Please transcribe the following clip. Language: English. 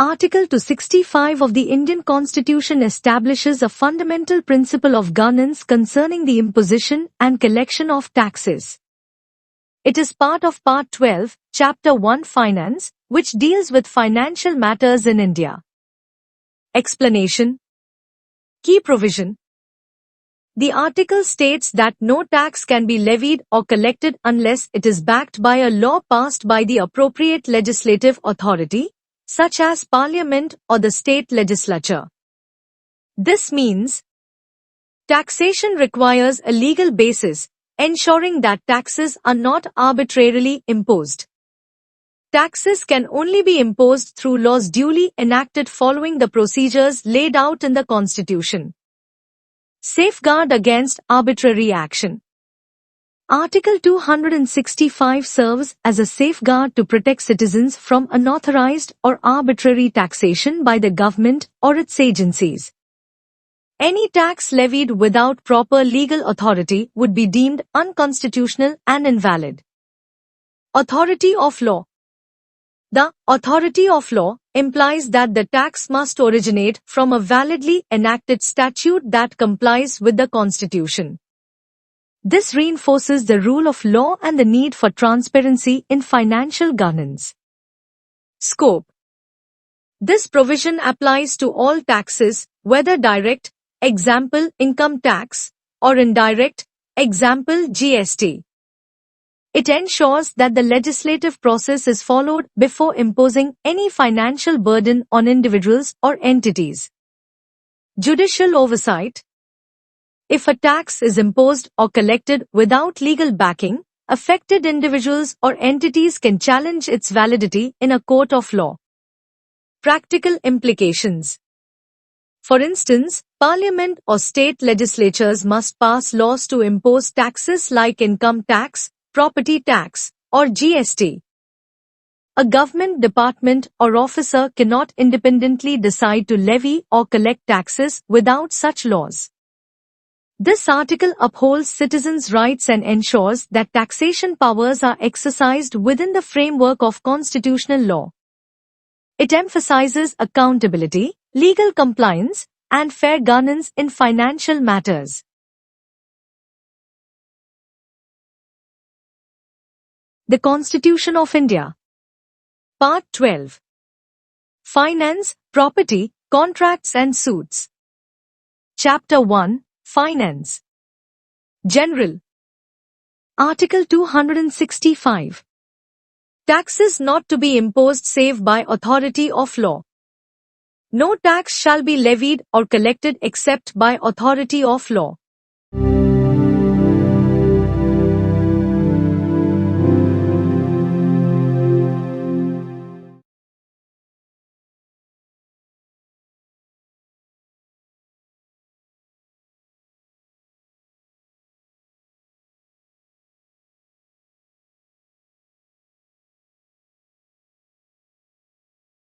Article 265 of the Indian Constitution establishes a fundamental principle of governance concerning the imposition and collection of taxes. It is part of Part 12, Chapter 1 Finance, which deals with financial matters in India. Explanation. Key provision. The article states that no tax can be levied or collected unless it is backed by a law passed by the appropriate legislative authority, such as Parliament or the state legislature. This means taxation requires a legal basis, ensuring that taxes are not arbitrarily imposed. Taxes can only be imposed through laws duly enacted following the procedures laid out in the Constitution. Safeguard against arbitrary action. Article 265 serves as a safeguard to protect citizens from unauthorized or arbitrary taxation by the government or its agencies. Any tax levied without proper legal authority would be deemed unconstitutional and invalid. Authority of law. The authority of law implies that the tax must originate from a validly enacted statute that complies with the Constitution. This reinforces the rule of law and the need for transparency in financial governance. Scope. This provision applies to all taxes, whether direct, example income tax, or indirect, example GST. It ensures that the legislative process is followed before imposing any financial burden on individuals or entities. Judicial oversight. If a tax is imposed or collected without legal backing, affected individuals or entities can challenge its validity in a court of law. Practical implications. For instance, Parliament or state legislatures must pass laws to impose taxes like income tax, property tax, or GST. A government department or officer cannot independently decide to levy or collect taxes without such laws. This article upholds citizens' rights and ensures that taxation powers are exercised within the framework of constitutional law. It emphasizes accountability, legal compliance, and fair governance in financial matters. The Constitution of India. Part 12. Finance, Property, Contracts and Suits. Chapter 1, Finance. General. Article 265. Taxes not to be imposed save by authority of law. No tax shall be levied or collected except by authority of law.